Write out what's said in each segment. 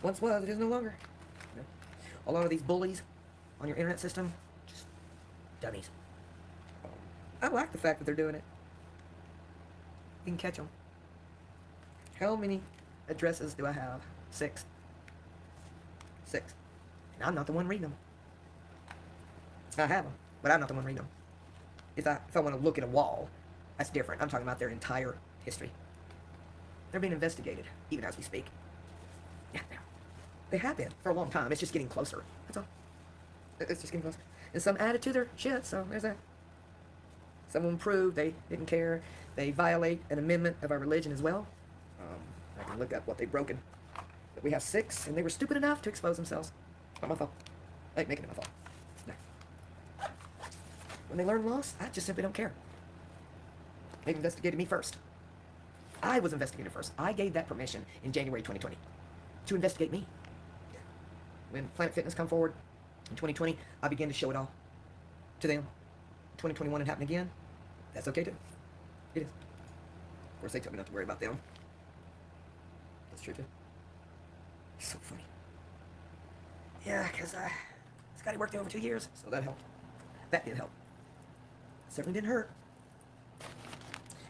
Once was, it is no longer. You know, a lot of these bullies on your internet system, just dummies. I like the fact that they're doing it. You can catch them. How many addresses do I have? 6. 6. And I'm not the one reading them. I have them, but I'm not the one reading them. If I want to look at a wall, that's different. I'm talking about their entire history. They're being investigated, even as we speak. Yeah, they have been for a long time. It's just getting closer. That's all. It's just getting closer. And some added to their shit, so there's that. Some of them proved they didn't care. They violate an amendment of our religion as well. I can look up what they've broken. But we have 6, and they were stupid enough to expose themselves. Not my fault. I ain't making it my fault. No. When they learn laws, I just simply don't care. They investigated me first. I was investigated first. I gave that permission in January 2020 to investigate me. When Planet Fitness come forward in 2020, I began to show it all to them. 2021 it happened again. That's okay too. It is. Of course, they told me not to worry about them. That's true too. It's so funny. Yeah, because Scotty worked there over 2 years, so that helped. That did help. Certainly didn't hurt.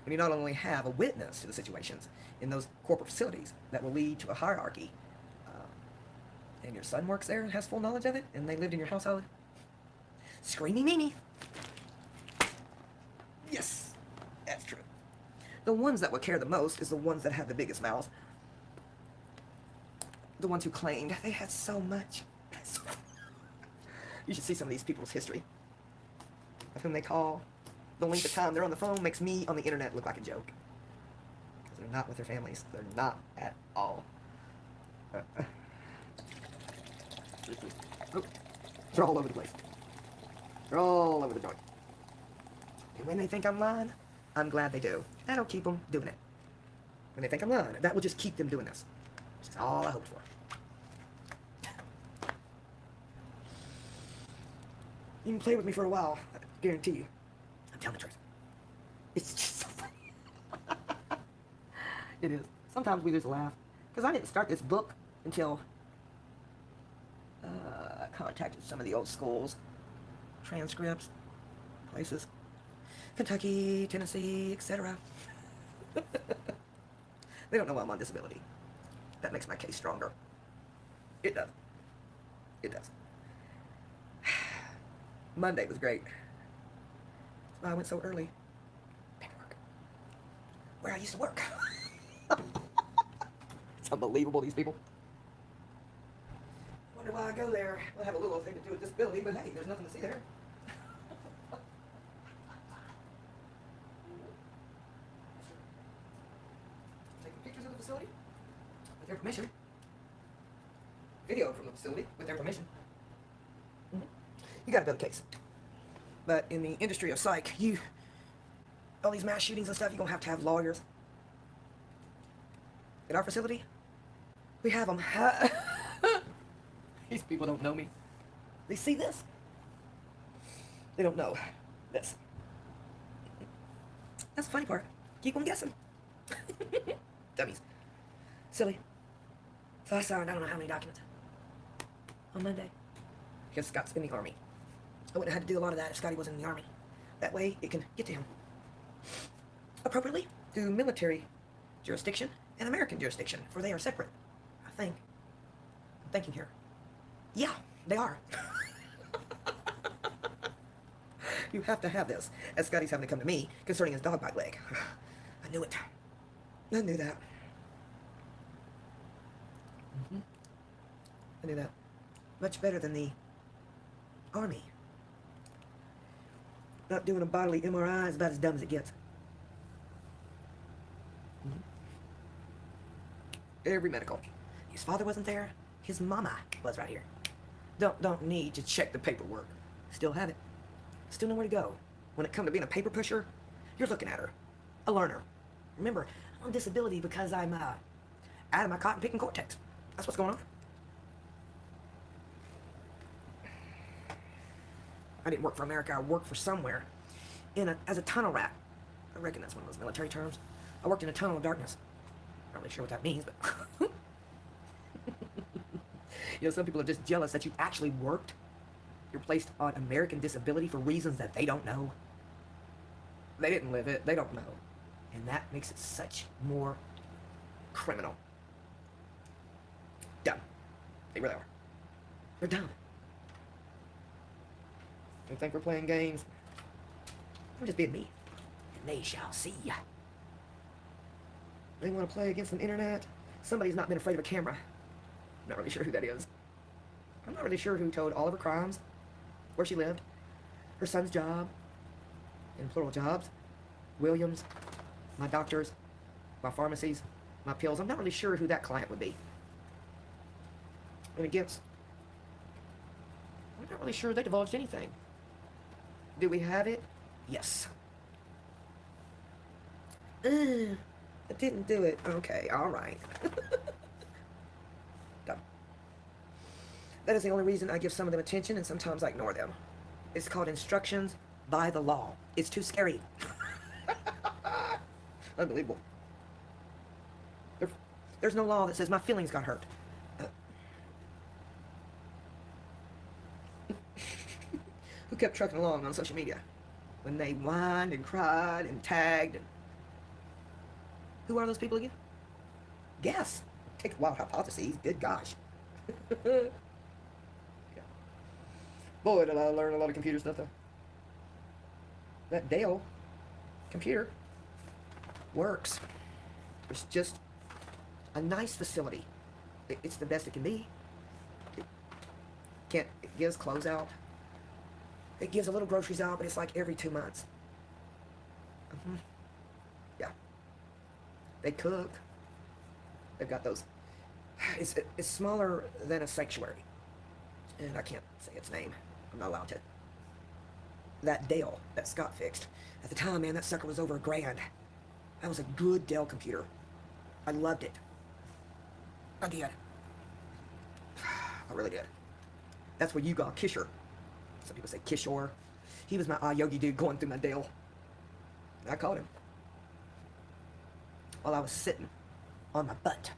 When you not only have a witness to the situations in those corporate facilities that will lead to a hierarchy, and your son works there and has full knowledge of it, and they lived in your household, screamy meanie. Yes, that's true. The ones that would care the most is the ones that have the biggest mouths. The ones who claimed they had so much. You should see some of these people's history. Of whom they call. The length of time they're on the phone makes me on the internet look like a joke. Because they're not with their families. They're not at all. They're all over the place. They're all over the joint. And when they think I'm lying, I'm glad they do. That'll keep them doing it. When they think I'm lying, that will just keep them doing this. That's all I hope for. You can play with me for a while, I guarantee you. I'm telling the truth. It's just so funny. It is. Sometimes we just laugh. Because I didn't start this book until I contacted some of the old schools, transcripts, places. Kentucky, Tennessee, etc. They don't know I'm on disability. That makes my case stronger. It does. It does. Monday was great. That's why I went so early. Paperwork. Where I used to work. It's unbelievable, these people. Wonder why I go there. I'll have a little thing to do with disability, but hey, there's nothing to see there. Taking pictures of the facility with their permission. Video from the facility with their permission. You got a build a case. But in the industry of psych, all these mass shootings and stuff, you're going to have lawyers. In our facility, we have them. These people don't know me. They see this. They don't know this. That's the funny part. Keep them guessing. Dummies. Silly. So I signed I don't know how many documents on Monday. Because Scott's in the Army. I wouldn't have had to do a lot of that if Scotty wasn't in the Army. That way, it can get to him appropriately through military jurisdiction and American jurisdiction, for they are separate. I think. I'm thinking here. Yeah, they are. You have to have this, as Scotty's having to come to me concerning his dog bite leg. I knew it. I knew that. I knew that. Much better than the Army. Not doing a bodily MRI is about as dumb as it gets. Every medical. His father wasn't there. His mama was right here. Don't need to check the paperwork. Still have it. Still know where to go. When it comes to being a paper pusher, you're looking at her. A learner. Remember, I'm on disability because I'm out of my cotton picking cortex. That's what's going on. I didn't work for America. I worked for somewhere as a tunnel rat. I reckon that's one of those military terms. I worked in a tunnel of darkness. Not really sure what that means, but You know, some people are just jealous that you actually worked. You're placed on American disability for reasons that they don't know. They didn't live it. They don't know. And that makes it such more criminal. Dumb. They really are. They're dumb. They think we're playing games. I'm just being me. And they shall see. They want to play against the internet. Somebody's not been afraid of a camera. I'm not really sure who that is. I'm not really sure who told all of her crimes, where she lived, her son's job, in plural jobs, Williams, my doctors, my pharmacies, my pills. I'm not really sure who that client would be. And against, I'm not really sure they divulged anything. Do we have it? Yes. I didn't do it. Okay, alright. Done. That is the only reason I give some of them attention, and sometimes I ignore them. It's called instructions by the law. It's too scary. Unbelievable. There's no law that says my feelings got hurt. Who kept trucking along on social media when they whined and cried and tagged? And who are those people again? Guess. Take wild hypotheses. Good gosh. Yeah. Boy, did I learn a lot of computer stuff though. That Dell computer works. It's just a nice facility. It's the best it can be. It gives clothes out. It gives a little groceries out, but it's like every 2 months. Yeah. They cook. They've got those. It's smaller than a sanctuary. And I can't say its name. I'm not allowed to. That Dell that Scott fixed. At the time, man, that sucker was over $1,000. That was a good Dell computer. I loved it. I did. I really did. That's where you got Kisher. Some people say Kishore. He was my yogi dude going through my Dell. And I called him while I was sitting on my butt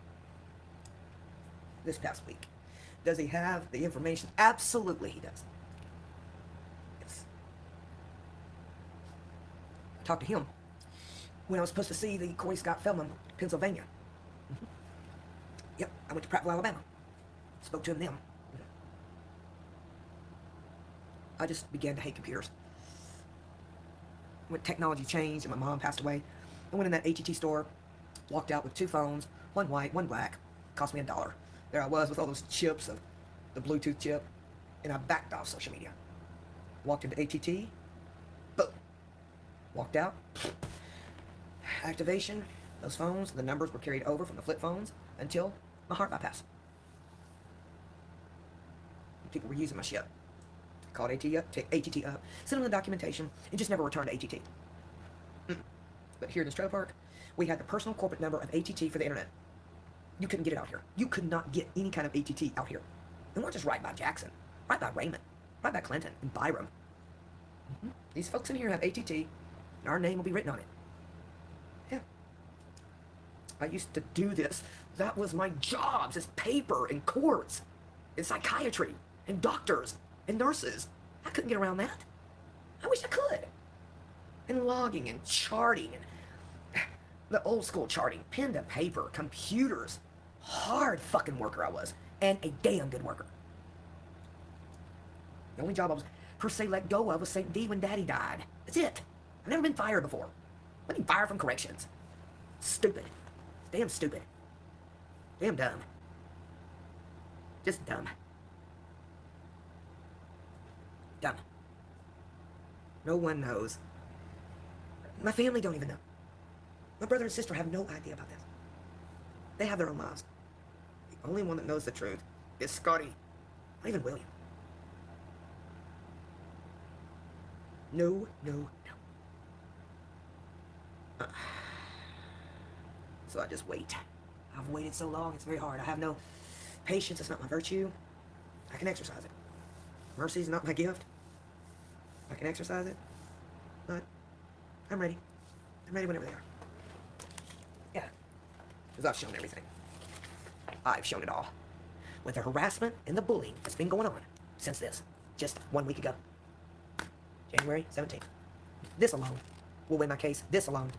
this past week. Does he have the information? Absolutely he does. Yes. I talked to him when I was supposed to see the Corey Scott Feldman, Pennsylvania. Yep, I went to Prattville, Alabama. Spoke to him then. I just began to hate computers. When technology changed and my mom passed away, I went in that AT&T store, walked out with 2 phones, one white, one black, cost me $1. There I was with all those chips of the Bluetooth chip, and I backed off social media. Walked into AT&T, boom. Walked out, activation, those phones, the numbers were carried over from the flip phones until my heart bypass. People were using my shit. Called AT&T up, sent them the documentation, and just never returned to AT&T. But here in this trailer park, we had the personal corporate number of AT&T for the internet. You couldn't get it out here. You could not get any kind of AT&T out here. And we're just right by Jackson, right by Raymond, right by Clinton and Byram. These folks in here have AT&T, and our name will be written on it. Yeah. I used to do this. That was my job, just paper and courts and psychiatry and doctors and nurses. I couldn't get around that. I wish I could. And logging and charting and the old school charting, pen to paper, computers. Hard fucking worker I was, and a damn good worker. The only job I was per se let go of was St. D when Daddy died. That's it. I've never been fired before. I've been fired from corrections. Stupid. Damn stupid. Damn dumb. Just dumb. Dumb. No one knows. My family don't even know. My brother and sister have no idea about this. They have their own lives. The only one that knows the truth is Scotty. Not even William. No. So I just wait. I've waited so long, it's very hard. I have no patience, it's not my virtue. I can exercise it. Mercy is not my gift. I can exercise it. But I'm ready. I'm ready whenever they are. Yeah. Because I've shown everything. I've shown it all. with the harassment and the bullying that's been going on since this, just 1 week ago, January 17th. This alone will win my case. This alone,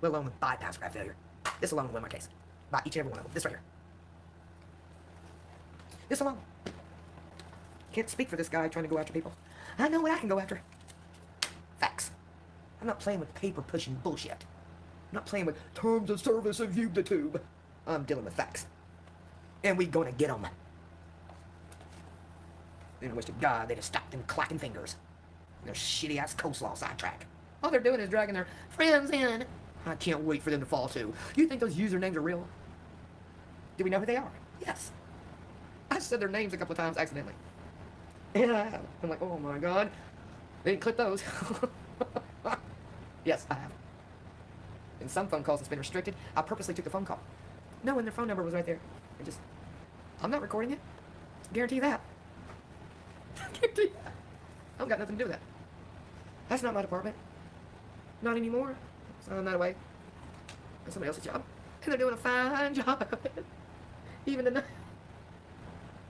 let alone with bypass graft failure. This alone will win my case. By each and every one of them. This right here. This alone. Can't speak for this guy trying to go after people. I know what I can go after. Facts. I'm not playing with paper pushing bullshit. I'm not playing with terms of service of YouTube. I'm dealing with facts. And we gonna get them. And I wish to God they'd have stopped them clacking fingers. And their shitty ass coleslaw sidetrack. All they're doing is dragging their friends in. I can't wait for them to fall too. You think those usernames are real? Do we know who they are? Yes. I said their names a couple of times accidentally. And I have. I'm like, oh my God. They didn't clip those. Yes, I have. And some phone calls that's been restricted, I purposely took the phone call. Knowing their phone number was right there. And just, I'm not recording it. Guarantee that. Guarantee that. I've got nothing to do with that. That's not my department. Not anymore. So I'm not away. That's somebody else's job. And they're doing a fine job. Even tonight.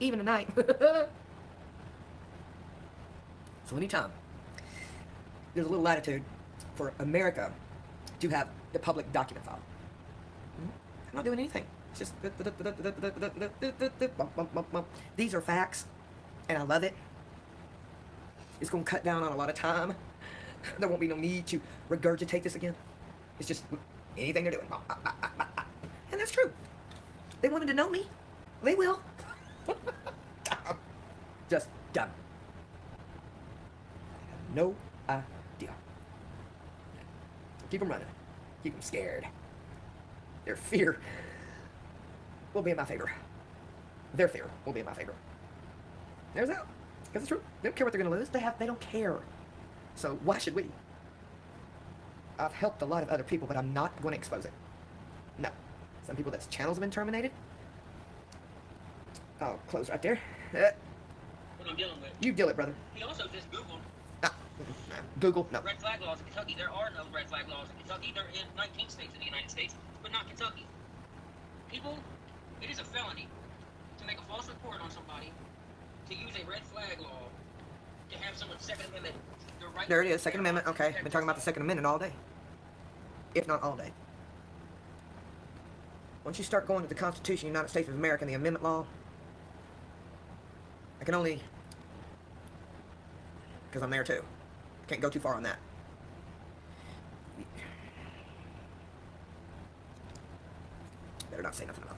Even tonight. So anytime there's a little latitude for America to have the public document file. I'm not doing anything. It's just these are facts, and I love it. It's going to cut down on a lot of time. There won't be no need to regurgitate this again. It's just anything they're doing. And that's true. They wanted to know me. They will. Just dumb. No idea. Keep them running. Keep them scared. Their fear will be in my favor. Their fear will be in my favor. There's that. Because it's true. They don't care what they're going to lose. They don't care. So why should we? I've helped a lot of other people, but I'm not going to expose it. No. Some people that's channels have been terminated. I'll close right there. What I'm dealing with. You deal it, brother. He also just Googled Google, no. red flag laws in Kentucky. There are no red flag laws in Kentucky. They're in 19 states in the United States, but not Kentucky. People, it is a felony to make a false report on somebody, to use a red flag law, to have someone's Second Amendment. The right There it is, Second Amendment. Okay, been talking about the Second Amendment all day. If not all day. Once you start going to the Constitution of the United States of America and the Amendment Law, I can only, because I'm there too. Can't go too far on that. Better not say nothing about